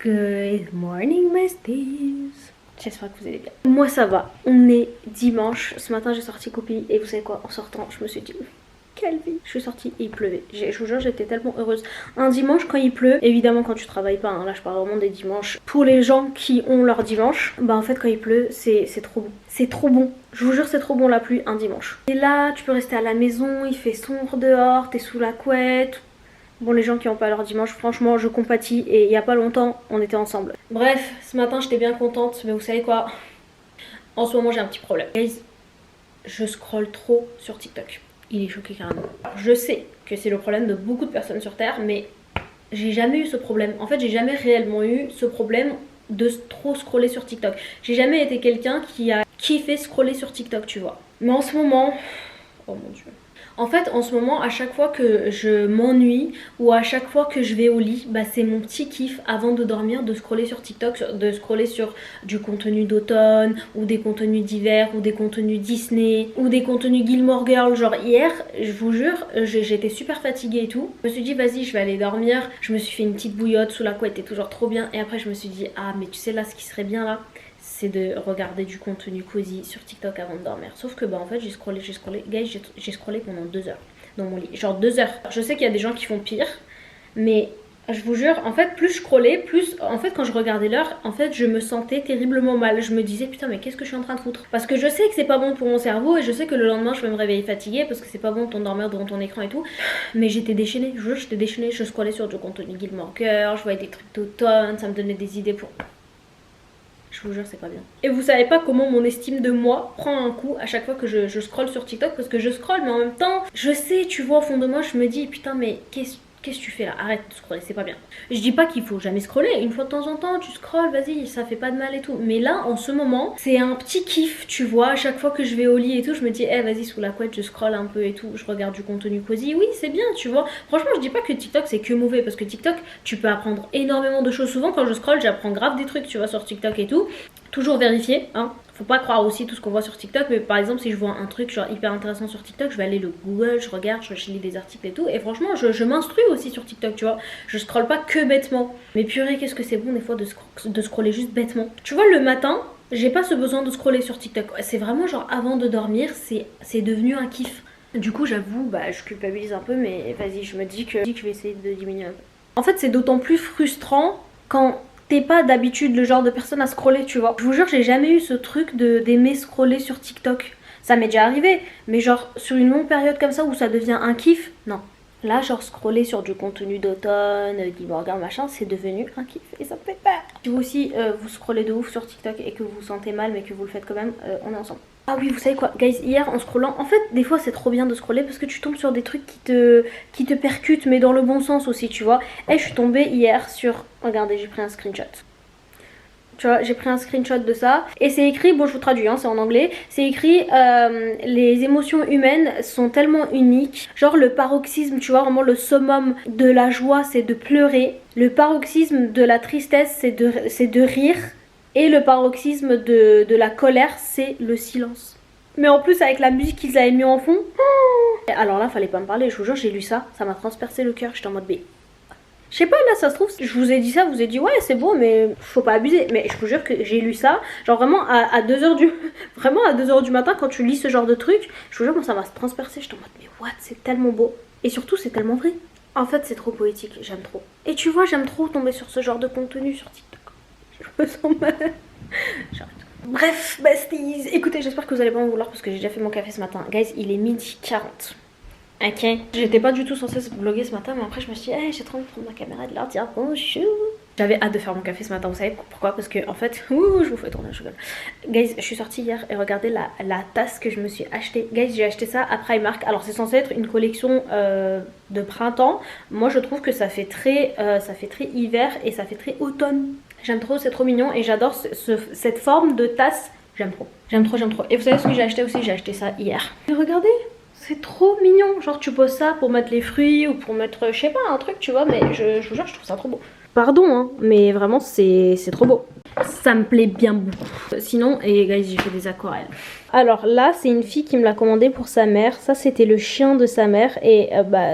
Good morning besties. J'espère que vous allez bien. Moi ça va, on est dimanche. Ce matin j'ai sorti copie et vous savez quoi, en sortant je me suis dit quelle vie. Je suis sortie et il pleuvait. Je vous jure j'étais tellement heureuse. Un dimanche quand il pleut, évidemment quand tu travailles pas, hein, là je parle vraiment des dimanches. Pour les gens qui ont leur dimanche, bah en fait quand il pleut c'est trop bon. C'est trop bon. Je vous jure c'est trop bon la pluie un dimanche. Et là tu peux rester à la maison, il fait sombre dehors, t'es sous la couette. Bon, les gens qui n'ont pas leur dimanche, franchement, je compatis. Et il n'y a pas longtemps, on était ensemble. Bref, ce matin, j'étais bien contente. Mais vous savez quoi? En ce moment, j'ai un petit problème. Guys, je scrolle trop sur TikTok. Il est choqué carrément. Alors, je sais que c'est le problème de beaucoup de personnes sur Terre, mais j'ai jamais eu ce problème. En fait, j'ai jamais réellement eu ce problème de trop scroller sur TikTok. J'ai jamais été quelqu'un qui a kiffé scroller sur TikTok, tu vois. Mais en ce moment... Oh mon dieu. En fait, en ce moment, à chaque fois que je m'ennuie ou à chaque fois que je vais au lit, bah c'est mon petit kiff avant de dormir de scroller sur TikTok, de scroller sur du contenu d'automne ou des contenus d'hiver ou des contenus Disney ou des contenus Gilmore Girls. Genre hier, je vous jure, j'étais super fatiguée et tout. Je me suis dit vas-y, je vais aller dormir. Je me suis fait une petite bouillotte sous la couette, c'était toujours trop bien. Et après je me suis dit ah mais tu sais là ce qui serait bien là, c'est de regarder du contenu cosy sur TikTok avant de dormir. Sauf que bah en fait j'ai scrollé, guys, j'ai scrollé pendant 2 heures dans mon lit. Genre 2 heures. Je sais qu'il y a des gens qui font pire, mais je vous jure, en fait plus je scrollais, plus en fait quand je regardais l'heure, en fait je me sentais terriblement mal. Je me disais putain mais qu'est-ce que je suis en train de foutre? Parce que je sais que c'est pas bon pour mon cerveau et je sais que le lendemain je vais me réveiller fatiguée parce que c'est pas bon de dormir devant ton écran et tout. Mais j'étais déchaînée, je vous jure j'étais déchaînée. Je scrollais sur du contenu Gilmore Girls, je voyais des trucs d'automne, ça me donnait des idées pour... Je vous jure c'est pas bien. Et vous savez pas comment mon estime de moi prend un coup à chaque fois que je scrolle sur TikTok. Parce que je scrolle mais en même temps je sais, tu vois, au fond de moi je me dis putain mais qu'est-ce que tu fais là? Arrête de scroller, c'est pas bien. Je dis pas qu'il faut jamais scroller, une fois de temps en temps tu scrolles, vas-y, ça fait pas de mal et tout. Mais là en ce moment c'est un petit kiff, tu vois. À chaque fois que je vais au lit et tout, je me dis eh vas-y sous la couette je scrolle un peu et tout, je regarde du contenu cosy. Oui c'est bien, tu vois. Franchement je dis pas que TikTok c'est que mauvais, parce que TikTok tu peux apprendre énormément de choses. Souvent quand je scrolle j'apprends grave des trucs, tu vois, sur TikTok et tout. Toujours vérifier, hein. Faut pas croire aussi tout ce qu'on voit sur TikTok, mais par exemple si je vois un truc genre hyper intéressant sur TikTok, je vais aller le Google, je regarde, je lis des articles et tout. Et franchement je m'instruis aussi sur TikTok, tu vois. Je scrolle pas que bêtement. Mais purée qu'est-ce que c'est bon des fois de scroller juste bêtement. Tu vois le matin, j'ai pas ce besoin de scroller sur TikTok. C'est vraiment genre avant de dormir, c'est devenu un kiff. Du coup j'avoue, bah je culpabilise un peu, mais vas-y je me dis que je vais essayer de diminuer un peu. En fait c'est d'autant plus frustrant quand... t'es pas d'habitude le genre de personne à scroller, tu vois. Je vous jure, j'ai jamais eu ce truc d'aimer scroller sur TikTok. Ça m'est déjà arrivé, mais genre sur une longue période comme ça où ça devient un kiff, non. Là, genre scroller sur du contenu d'automne, Gilmore Girls, machin, c'est devenu un kiff et ça me fait peur. Si vous aussi, vous scrollez de ouf sur TikTok et que vous vous sentez mal mais que vous le faites quand même, on est ensemble. Ah oui, vous savez quoi, guys, hier en scrollant, en fait des fois c'est trop bien de scroller parce que tu tombes sur des trucs qui te percutent, mais dans le bon sens aussi, tu vois. Et je suis tombée hier sur, regardez, j'ai pris un screenshot. Tu vois, j'ai pris un screenshot de ça et c'est écrit, bon je vous traduis, hein, c'est en anglais. C'est écrit les émotions humaines sont tellement uniques. Genre le paroxysme, tu vois, vraiment le summum de la joie c'est de pleurer. Le paroxysme de la tristesse c'est de rire. Et le paroxysme de la colère c'est le silence. Mais en plus avec la musique qu'ils avaient mis en fond, alors là fallait pas me parler, je vous jure j'ai lu ça, ça m'a transpercé le cœur, j'étais en mode B. Je sais pas, là ça se trouve, je vous ai dit ça, vous ai dit ouais c'est beau mais faut pas abuser. Mais je vous jure que j'ai lu ça, genre vraiment à 2h du... vraiment à 2h du matin quand tu lis ce genre de truc, je vous jure moi ça m'a transpercé, j'étais en mode mais what, c'est tellement beau. Et surtout c'est tellement vrai. En fait c'est trop poétique, j'aime trop. Et tu vois j'aime trop tomber sur ce genre de contenu sur TikTok. Je me sens mal. J'arrête. Bref besties, écoutez j'espère que vous allez pas m'en vouloir parce que j'ai déjà fait mon café ce matin. Guys il est 12h40. Ok. J'étais pas du tout censée vlogger ce matin, mais après je me suis dit, hey, j'ai trop envie de prendre ma caméra et de leur dire bonjour. J'avais hâte de faire mon café ce matin, vous savez pourquoi? Parce que en fait, je vous fais tourner le cheval. Guys, je suis sortie hier et regardez la tasse que je me suis achetée. Guys, j'ai acheté ça à Primark. Alors c'est censé être une collection de printemps. Moi je trouve que ça fait très hiver et ça fait très automne. J'aime trop, c'est trop mignon et j'adore cette forme de tasse. J'aime trop, j'aime trop, j'aime trop. Et vous savez ce que j'ai acheté aussi? J'ai acheté ça hier. Et regardez, c'est trop mignon. Genre tu poses ça pour mettre les fruits ou pour mettre, je sais pas, un truc, tu vois. Mais je vous jure, je trouve ça trop beau. Pardon, hein, mais vraiment c'est trop beau. Ça me plaît bien beaucoup. Sinon, et guys, j'ai fait des aquarelles. Alors là, c'est une fille qui me l'a commandé pour sa mère. Ça, c'était le chien de sa mère et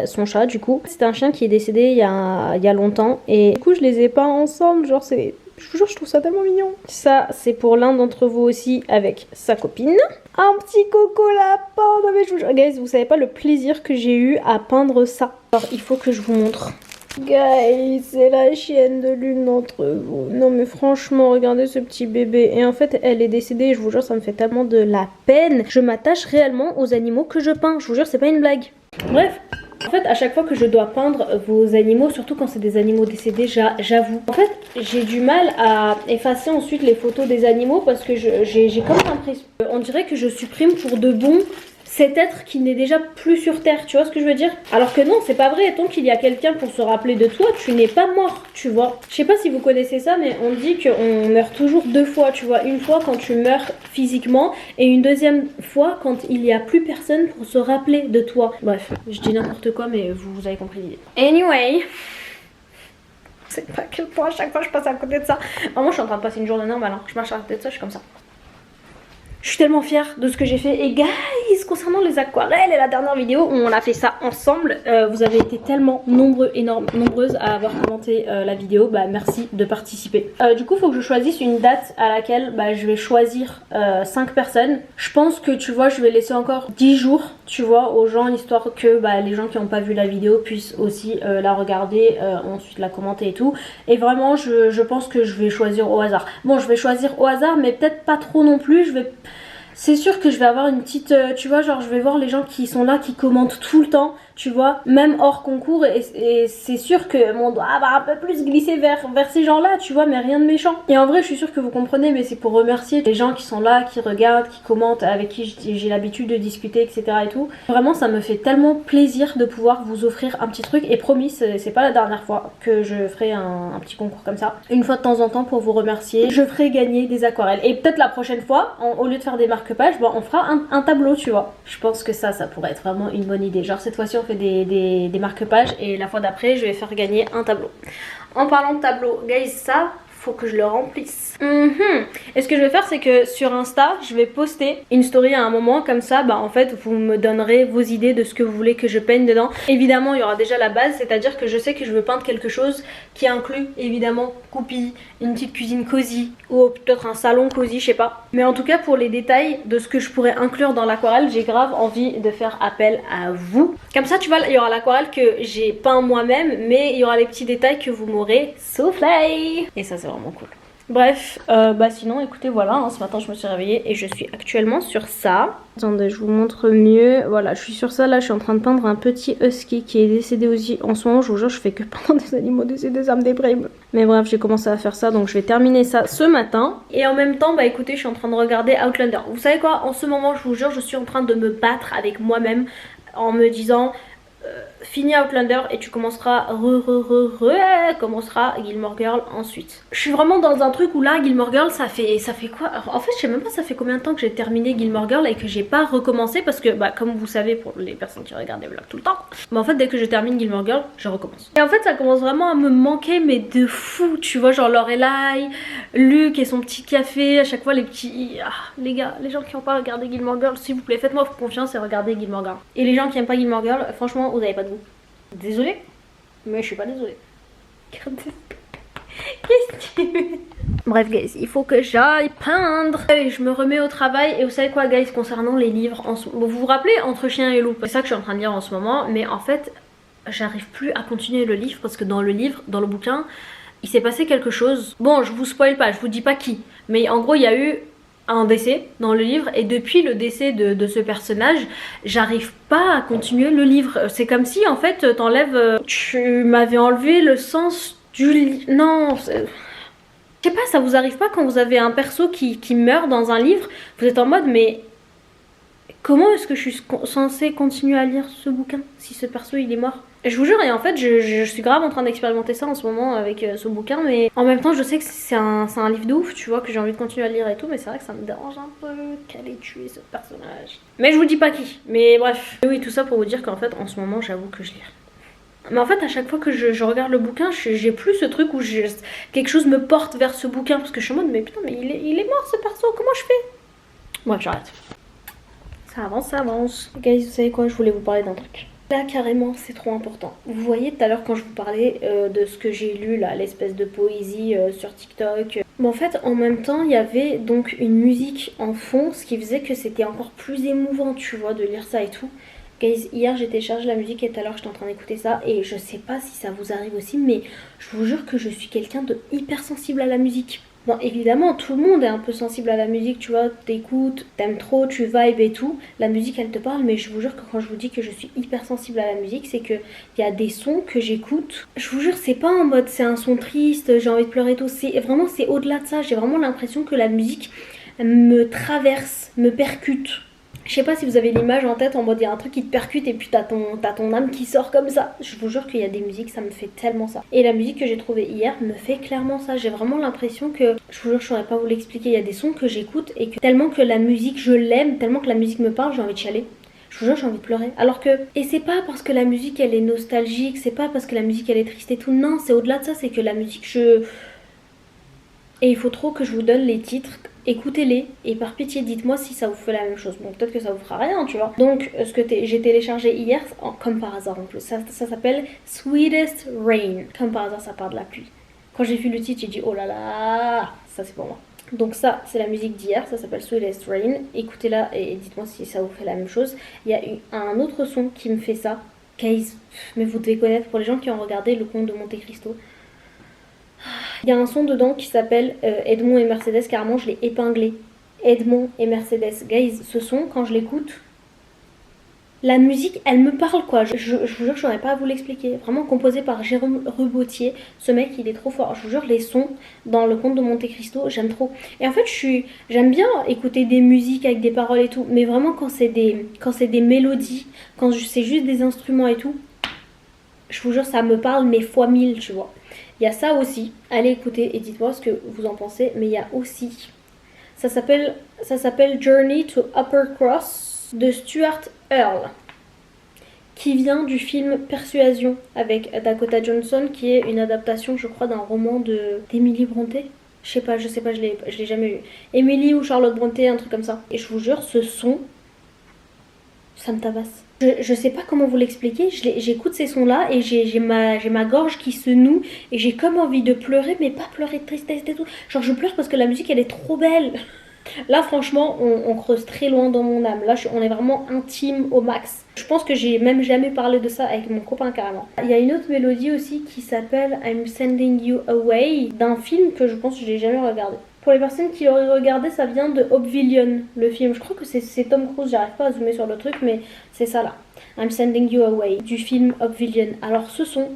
son chat du coup. C'était un chien qui est décédé il y a longtemps. Et du coup, je les ai pas ensemble. Genre, c'est... Je vous jure, je trouve ça tellement mignon. Ça, c'est pour l'un d'entre vous aussi avec sa copine. Un petit coco lapin. Non mais je vous jure, guys, vous savez pas le plaisir que j'ai eu à peindre ça. Alors, il faut que je vous montre. Guys, c'est la chienne de l'une d'entre vous. Non mais franchement, regardez ce petit bébé. Et en fait, elle est décédée. Je vous jure, ça me fait tellement de la peine. Je m'attache réellement aux animaux que je peins. Je vous jure, c'est pas une blague. Bref. En fait, à chaque fois que je dois peindre vos animaux, surtout quand c'est des animaux décédés, j'avoue. En fait, j'ai du mal à effacer ensuite les photos des animaux parce que j'ai comme l'impression. On dirait que je supprime pour de bon cet être qui n'est déjà plus sur terre, tu vois ce que je veux dire? Alors que non, c'est pas vrai, tant qu'il y a quelqu'un pour se rappeler de toi, tu n'es pas mort, tu vois. Je sais pas si vous connaissez ça, mais on dit qu'on meurt toujours deux fois, tu vois. Une fois quand tu meurs physiquement et une deuxième fois quand il n'y a plus personne pour se rappeler de toi. Bref, je dis n'importe quoi, mais vous avez compris l'idée. Anyway... C'est pas à quel point à chaque fois je passe à côté de ça. Vraiment, je suis en train de passer une journée normale, hein. Je marche à côté de ça, je suis comme ça. Je suis tellement fière de ce que j'ai fait. Et guys, concernant les aquarelles et la dernière vidéo où on a fait ça ensemble, vous avez été tellement nombreuses à avoir commenté la vidéo. Bah merci de participer. Du coup, il faut que je choisisse une date à laquelle je vais choisir 5 personnes. Je pense que tu vois, je vais laisser encore 10 jours, tu vois, aux gens, histoire que les gens qui n'ont pas vu la vidéo puissent aussi la regarder, ensuite la commenter et tout. Et vraiment, je pense que je vais choisir au hasard. Bon, je vais choisir au hasard, mais peut-être pas trop non plus. C'est sûr que je vais avoir une petite, tu vois, genre je vais voir les gens qui sont là, qui commentent tout le temps, tu vois, même hors concours, et c'est sûr que on doit avoir un peu plus glissé vers ces gens-là, tu vois, mais rien de méchant. Et en vrai, je suis sûre que vous comprenez, mais c'est pour remercier les gens qui sont là, qui regardent, qui commentent, avec qui j'ai l'habitude de discuter, etc. et tout. Vraiment, ça me fait tellement plaisir de pouvoir vous offrir un petit truc, et promis, c'est pas la dernière fois que je ferai un petit concours comme ça. Une fois de temps en temps pour vous remercier, je ferai gagner des aquarelles. Et peut-être la prochaine fois, au lieu de faire des marque-pages, on fera un tableau, tu vois. Je pense que ça pourrait être vraiment une bonne idée. Genre cette fois-ci on fait des marque-pages et la fois d'après je vais faire gagner un tableau. En parlant de tableau, guys, ça faut que je le remplisse. Et ce que je vais faire, c'est que sur Insta, je vais poster une story à un moment, comme ça, en fait, vous me donnerez vos idées de ce que vous voulez que je peigne dedans. Évidemment, il y aura déjà la base, c'est-à-dire que je sais que je veux peindre quelque chose qui inclut, évidemment, Coupi, une petite cuisine cosy, ou peut-être un salon cosy, je sais pas. Mais en tout cas, pour les détails de ce que je pourrais inclure dans l'aquarelle, j'ai grave envie de faire appel à vous. Comme ça, tu vois, il y aura l'aquarelle que j'ai peint moi-même, mais il y aura les petits détails que vous m'aurez soufflé. Et ça, c'est vraiment cool. Bref, sinon écoutez, voilà, hein, ce matin je me suis réveillée et je suis actuellement sur ça. Attendez, je vous montre mieux. Voilà, je suis sur ça, là je suis en train de peindre un petit husky qui est décédé aussi. En ce moment, je vous jure, je fais que peindre des animaux décédés, ça me déprime. Mais bref, j'ai commencé à faire ça, donc je vais terminer ça ce matin. Et en même temps, écoutez, je suis en train de regarder Outlander. Vous savez quoi, en ce moment, je vous jure, je suis en train de me battre avec moi-même en me disant... Finis Outlander et tu commenceras commencera Gilmore Girl ensuite. Je suis vraiment dans un truc où là Gilmore Girl ça fait quoi? Alors, en fait je sais même pas ça fait combien de temps que j'ai terminé Gilmore Girl et que j'ai pas recommencé parce que comme vous savez pour les personnes qui regardent des vlogs tout le temps, en fait dès que je termine Gilmore Girl je recommence. Et en fait ça commence vraiment à me manquer mais de fou, tu vois, genre Lorelai, Luke et son petit café, à chaque fois les petits... les gars, les gens qui n'ont pas regardé Gilmore Girl, s'il vous plaît faites-moi confiance et regardez Gilmore Girl. Et les gens qui aiment pas Gilmore Girl, franchement vous avez pas de goût. Désolée, mais je suis pas désolée. Qu'est-ce que tu... Bref guys, il faut que j'aille peindre. Et je me remets au travail. Et vous savez quoi guys, concernant les livres, vous vous rappelez Entre Chien et Loup? C'est ça que je suis en train de lire en ce moment. Mais en fait, j'arrive plus à continuer le livre parce que dans le livre, dans le bouquin, il s'est passé quelque chose. Bon, je vous spoil pas, je vous dis pas qui. Mais en gros, il y a eu un décès dans le livre et depuis le décès de ce personnage j'arrive pas à continuer le livre. C'est comme si en fait tu m'avais enlevé le sens du livre. Non, je sais pas, ça vous arrive pas quand vous avez un perso qui meurt dans un livre, vous êtes en mode mais comment est-ce que je suis censée continuer à lire ce bouquin si ce perso il est mort? Je vous jure, et en fait je suis grave en train d'expérimenter ça en ce moment avec ce bouquin, mais en même temps je sais que c'est un livre de ouf, tu vois, que j'ai envie de continuer à lire et tout, mais c'est vrai que ça me dérange un peu qu'elle ait tué ce personnage. Mais je vous dis pas qui, mais bref. Et oui, tout ça pour vous dire qu'en fait en ce moment j'avoue que je lis Mais en fait, à chaque fois que je regarde le bouquin, j'ai plus ce truc où quelque chose me porte vers ce bouquin. Parce que je suis en mode, mais putain, mais il est mort ce perso, comment je fais? Bref, j'arrête. Ça avance, ça avance. Guys, vous savez quoi, je voulais vous parler d'un truc. Là, carrément, c'est trop important. Vous voyez tout à l'heure quand je vous parlais de ce que j'ai lu, là, l'espèce de poésie sur TikTok. Bon, en fait, en même temps, il y avait donc une musique en fond, ce qui faisait que c'était encore plus émouvant, tu vois, de lire ça et tout. Guys, hier j'ai téléchargé la musique et tout à l'heure j'étais en train d'écouter ça et je sais pas si ça vous arrive aussi, mais je vous jure que je suis quelqu'un de hyper sensible à la musique. Bon, évidemment, tout le monde est un peu sensible à la musique, tu vois, t'écoutes, t'aimes trop, tu vibes et tout. La musique, elle te parle, mais je vous jure que quand je vous dis que je suis hyper sensible à la musique, c'est que il y a des sons que j'écoute. Je vous jure, c'est pas en mode c'est un son triste, j'ai envie de pleurer et tout. C'est vraiment, c'est au-delà de ça. J'ai vraiment l'impression que la musique me traverse, me percute. Je sais pas si vous avez l'image en tête en mode il y a un truc qui te percute et puis t'as ton âme qui sort comme ça. Je vous jure qu'il y a des musiques, ça me fait tellement ça. Et la musique que j'ai trouvée hier me fait clairement ça. J'ai vraiment l'impression que, je vous jure, je saurais pas vous l'expliquer. Il y a des sons que j'écoute et que tellement que la musique je l'aime, tellement que la musique me parle, j'ai envie de chialer. Je vous jure, j'ai envie de pleurer. Alors que, et c'est pas parce que la musique elle est nostalgique, c'est pas parce que la musique elle est triste et tout. Non, c'est au-delà de ça, c'est que la musique et il faut trop que je vous donne les titres, écoutez-les et par pitié dites-moi si ça vous fait la même chose. Bon, peut-être que ça vous fera rien, tu vois. Donc ce que j'ai téléchargé hier, comme par hasard en plus, ça s'appelle Sweetest Rain. Comme par hasard ça part de la pluie. Quand j'ai vu le titre j'ai dit oh là là, ça c'est pour moi. Donc ça c'est la musique d'hier, ça s'appelle Sweetest Rain. Écoutez-la et dites-moi si ça vous fait la même chose. Il y a eu un autre son qui me fait ça. Guys, mais vous devez connaître pour les gens qui ont regardé Le Comte de Monte Cristo. Il y a un son dedans qui s'appelle Edmond et Mercedes, carrément je l'ai épinglé. Edmond et Mercedes. Guys, ce son, quand je l'écoute, la musique, elle me parle quoi. Je vous jure, je n'aurais pas à vous l'expliquer. Vraiment composé par Jérôme Rubautier. Ce mec, il est trop fort. Je vous jure, les sons dans Le Comte de Monte Cristo, j'aime trop. Et en fait, j'aime bien écouter des musiques avec des paroles et tout. Mais vraiment, quand c'est des mélodies, quand c'est juste des instruments et tout, je vous jure, ça me parle, mais fois 1000, tu vois. Il y a ça aussi, allez écouter et dites-moi ce que vous en pensez, mais il y a aussi, ça s'appelle Journey to Upper Cross de Stuart Earl, qui vient du film Persuasion avec Dakota Johnson, qui est une adaptation, je crois, d'un roman d'Emily Brontë. Je sais pas, je l'ai jamais lu. Emily ou Charlotte Brontë, un truc comme ça. Et je vous jure, ce son, ça me tabasse. Je sais pas comment vous l'expliquer, j'écoute ces sons là et j'ai ma gorge qui se noue et j'ai comme envie de pleurer, mais pas pleurer de tristesse et tout. Genre je pleure parce que la musique elle est trop belle. Là franchement on creuse très loin dans mon âme, là on est vraiment intime au max. Je pense que j'ai même jamais parlé de ça avec mon copain carrément. Il y a une autre mélodie aussi qui s'appelle I'm Sending You Away, d'un film que je pense que je l'ai jamais regardé. Pour les personnes qui l'auraient regardé, ça vient de Obvision, le film. Je crois que c'est Tom Cruise, j'arrive pas à zoomer sur le truc, mais c'est ça là. I'm Sending You Away, du film Obvision. Alors ce sont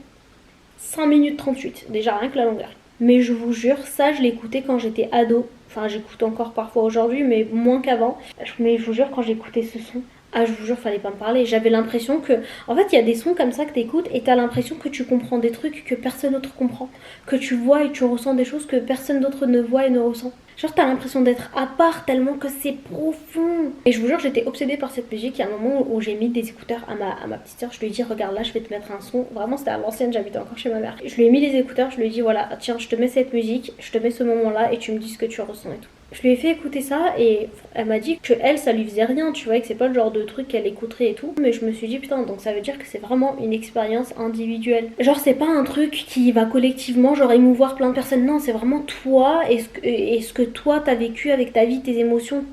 5 minutes 38, déjà rien que la longueur. Mais je vous jure, ça je l'écoutais quand j'étais ado. Enfin j'écoute encore parfois aujourd'hui, mais moins qu'avant. Mais je vous jure, quand j'écoutais ce son, ah je vous jure, fallait pas me parler. J'avais l'impression que... En fait, il y a des sons comme ça que t'écoutes et t'as l'impression que tu comprends des trucs que personne d'autre comprend. Que tu vois et tu ressens des choses que personne d'autre ne voit et ne ressent. Genre t'as l'impression d'être à part tellement que c'est profond. Et je vous jure, j'étais obsédée par cette musique. Il y a un moment où j'ai mis des écouteurs à ma petite soeur. Je lui ai dit regarde là, je vais te mettre un son. Vraiment c'était à l'ancienne, j'habitais encore chez ma mère. Je lui ai mis les écouteurs, je lui ai dit voilà, tiens je te mets cette musique, je te mets ce moment là et tu me dis ce que tu ressens et tout. Je lui ai fait écouter ça et elle m'a dit que elle ça lui faisait rien, tu vois, que c'est pas le genre de truc qu'elle écouterait et tout. Mais je me suis dit putain, donc ça veut dire que c'est vraiment une expérience individuelle. Genre c'est pas un truc qui va collectivement genre émouvoir plein de personnes, non, c'est vraiment toi et ce que toi t'as vécu avec ta vie, tes émotions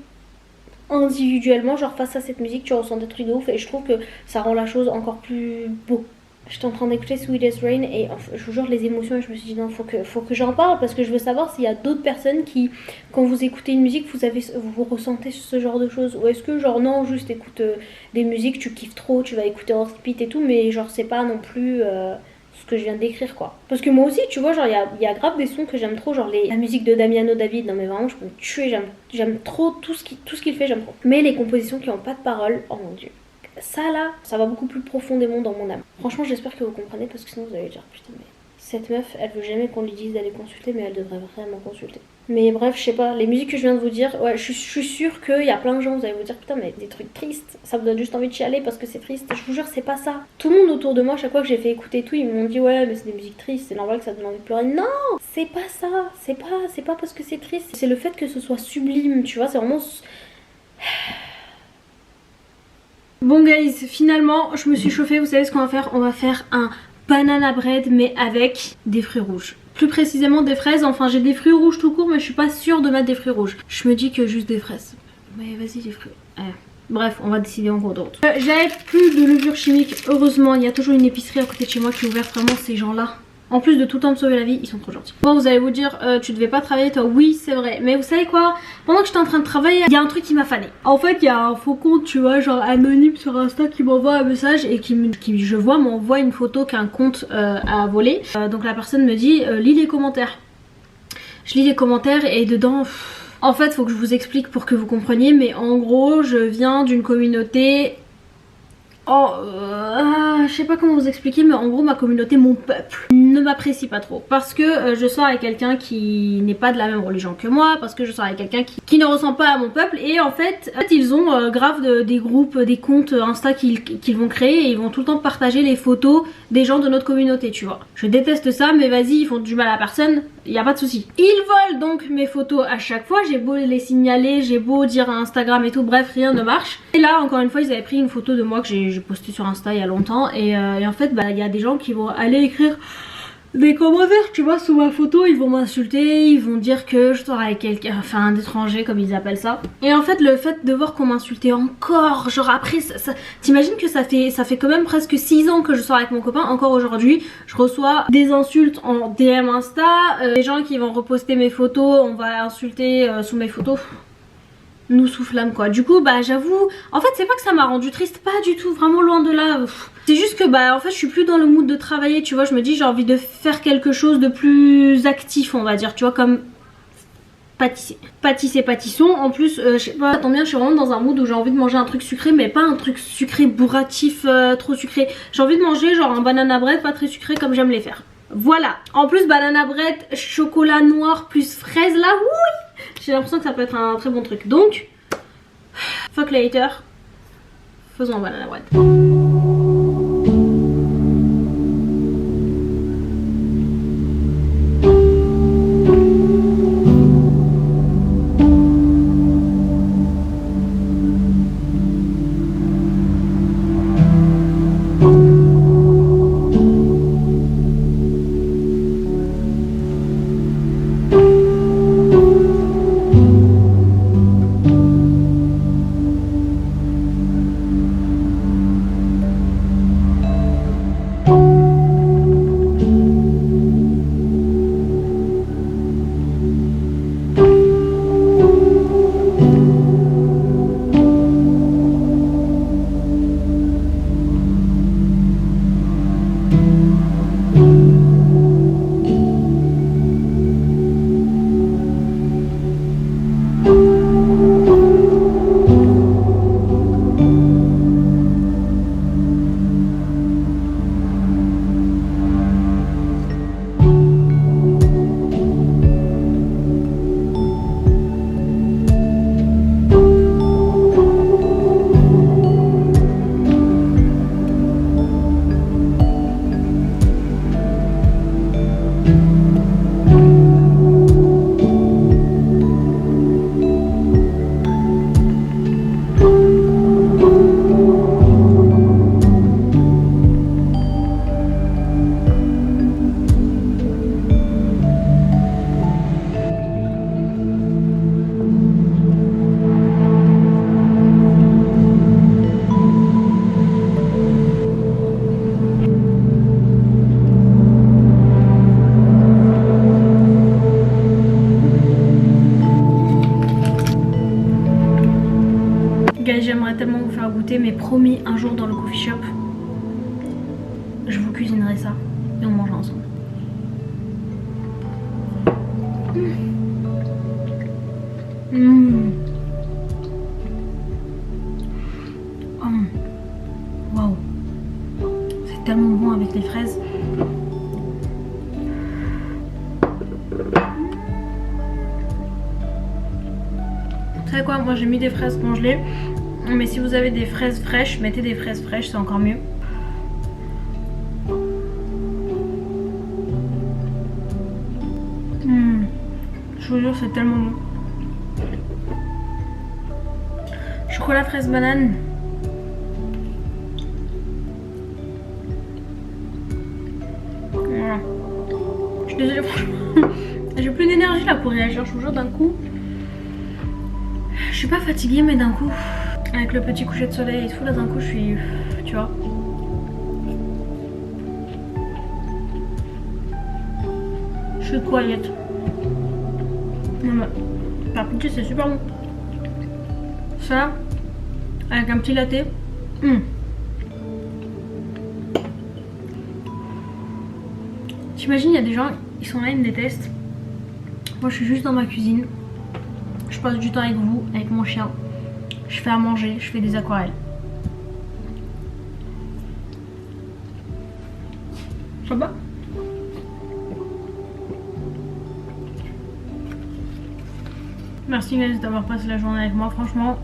individuellement, genre face à cette musique tu ressens des trucs de ouf et je trouve que ça rend la chose encore plus beau. J'étais en train d'écouter Sweetest Rain et je vous jure les émotions et je me suis dit non faut que j'en parle parce que je veux savoir s'il y a d'autres personnes qui quand vous écoutez une musique vous ressentez ce genre de choses ou est-ce que genre non juste écoute des musiques tu kiffes trop tu vas écouter en repeat et tout mais genre c'est pas non plus ce que je viens d'écrire quoi. Parce que moi aussi tu vois genre il y a grave des sons que j'aime trop genre la musique de Damiano David non mais vraiment je peux me tuer j'aime trop tout ce qu'il fait j'aime trop. Mais les compositions qui ont pas de parole oh mon dieu. Ça là, ça va beaucoup plus profondément dans mon âme. Franchement, j'espère que vous comprenez parce que sinon vous allez dire putain mais Cette meuf, elle veut jamais qu'on lui dise d'aller consulter, mais elle devrait vraiment consulter. Mais bref, je sais pas, les musiques que je viens de vous dire, ouais, je suis sûre qu'il y a plein de gens, vous allez vous dire putain, mais des trucs tristes, ça me donne juste envie de chialer parce que c'est triste. Je vous jure, c'est pas ça. Tout le monde autour de moi, chaque fois que j'ai fait écouter tout, ils m'ont dit ouais, mais c'est des musiques tristes, c'est normal que ça donne envie de pleurer. Non, c'est pas ça, c'est pas parce que c'est triste, c'est le fait que ce soit sublime, tu vois, c'est vraiment. Bon guys, finalement, je me suis chauffée, vous savez ce qu'on va faire? On va faire un banana bread mais avec des fruits rouges. Plus précisément des fraises, enfin j'ai des fruits rouges tout court mais je suis pas sûre de mettre des fruits rouges. Je me dis que juste des fraises. Mais vas-y des fruits. Bref, on va décider en cours de route. J'avais plus de levure chimique, heureusement il y a toujours une épicerie à côté de chez moi qui est ouverte, vraiment ces gens là. En plus de tout le temps me sauver la vie, ils sont trop gentils. Bon, vous allez vous dire, tu devais pas travailler toi. Oui, c'est vrai. Mais vous savez quoi? Pendant que j'étais en train de travailler, il y a un truc qui m'a fané. En fait, il y a un faux compte, tu vois, genre anonyme sur Insta qui m'envoie un message et qui je vois, m'envoie une photo qu'un compte a volé. Donc la personne me dit, lis les commentaires. Je lis les commentaires et dedans... En fait, faut que je vous explique pour que vous compreniez. Mais en gros, je viens d'une communauté... je sais pas comment vous expliquer, mais en gros ma communauté, mon peuple ne m'apprécie pas trop parce que je sors avec quelqu'un qui n'est pas de la même religion que moi, parce que je sors avec quelqu'un qui ne ressemble pas à mon peuple, et en fait ils ont grave des groupes, des comptes Insta qu'ils vont créer et ils vont tout le temps partager les photos des gens de notre communauté, tu vois. Je déteste ça, mais vas-y, ils font du mal à personne, y a pas de souci. Ils volent donc mes photos à chaque fois, j'ai beau les signaler, j'ai beau dire à Instagram et tout, bref, rien ne marche. Et là encore une fois ils avaient pris une photo de moi que j'ai posté sur Insta il y a longtemps, et en fait bah il y a des gens qui vont aller écrire des commentaires, tu vois, sous ma photo. Ils vont m'insulter, ils vont dire que je sors avec quelqu'un, enfin un étranger comme ils appellent ça. Et en fait le fait de voir qu'on m'insultait encore, genre après t'imagines que ça fait quand même presque 6 ans que je sors avec mon copain. Encore aujourd'hui je reçois des insultes en DM Insta, des gens qui vont reposter mes photos, on va insulter sous mes photos. Nous soufflâmes quoi. Du coup bah j'avoue, en fait c'est pas que ça m'a rendu triste, pas du tout, vraiment loin de là. C'est juste que bah en fait je suis plus dans le mood de travailler, tu vois. Je me dis j'ai envie de faire quelque chose de plus actif, on va dire, tu vois, comme pâtisser pâtisson. En plus je sais pas, tant bien, je suis vraiment dans un mood où j'ai envie de manger un truc sucré, mais pas un truc sucré bourratif, trop sucré. J'ai envie de manger genre un banana bread pas très sucré comme j'aime les faire. Voilà. En plus banana bread chocolat noir plus fraise là, oui, j'ai l'impression que ça peut être un très bon truc. Donc fuck later, faisons un banana bread. J'aimerais tellement vous faire goûter, mais promis, un jour dans le coffee shop, je vous cuisinerai ça et on mangera ensemble. Waouh, c'est tellement bon avec les fraises. Vous savez quoi, moi j'ai mis des fraises congelées. Mais si vous avez des fraises fraîches, mettez des fraises fraîches, c'est encore mieux. Je vous jure, c'est tellement bon. Chocolat fraise banane. Voilà. Je suis désolée, franchement. J'ai plus d'énergie là pour réagir. Je vous jure, d'un coup. Je suis pas fatiguée, mais d'un coup. Avec le petit coucher de soleil et tout, là d'un coup, je suis. Tu vois. Je suis quiet. Non, mais. Par pitié, c'est super bon. Ça, avec un petit latte. T'imagines, il y a des gens, ils sont là, ils me détestent. Moi, je suis juste dans ma cuisine. Je passe du temps avec vous, avec mon chien. Je fais à manger, je fais des aquarelles. Ça va? Merci Inès d'avoir passé la journée avec moi, franchement.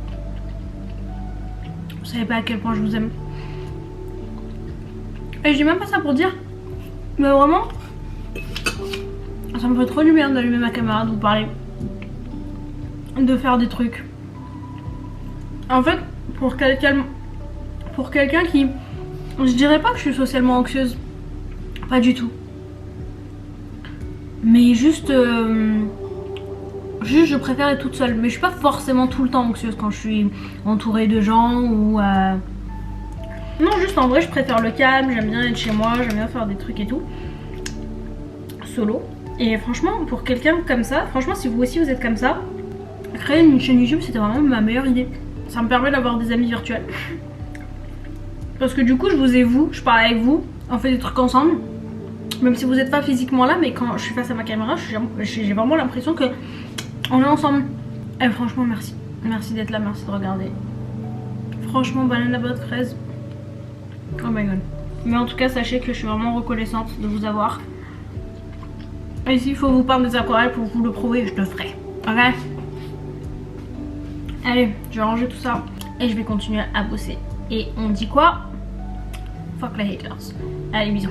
Vous savez pas à quel point je vous aime. Et je dis même pas ça pour dire. Mais vraiment, ça me fait trop du bien d'allumer ma caméra, de vous parler. De faire des trucs. En fait, pour quelqu'un qui... Je dirais pas que je suis socialement anxieuse. Pas du tout. Mais juste... Juste je préfère être toute seule. Mais je suis pas forcément tout le temps anxieuse quand je suis entourée de gens ou... Non, juste en vrai je préfère le calme. J'aime bien être chez moi. J'aime bien faire des trucs et tout. Solo. Et franchement, pour quelqu'un comme ça, franchement si vous aussi vous êtes comme ça, créer une chaîne YouTube c'était vraiment ma meilleure idée. Ça me permet d'avoir des amis virtuels. Parce que du coup je vous ai vous, je parle avec vous, on fait des trucs ensemble. Même si vous n'êtes pas physiquement là, mais quand je suis face à ma caméra, j'ai vraiment l'impression que on est ensemble. Et franchement merci. Merci d'être là, merci de regarder. Franchement banane à botte fraise. Oh my god. Mais en tout cas sachez que je suis vraiment reconnaissante de vous avoir. Et s'il faut vous peindre des aquarelles pour vous le prouver, je le ferai. Ok? Allez, je vais ranger tout ça et je vais continuer à bosser. Et on dit quoi? Fuck les haters. Allez, bisous.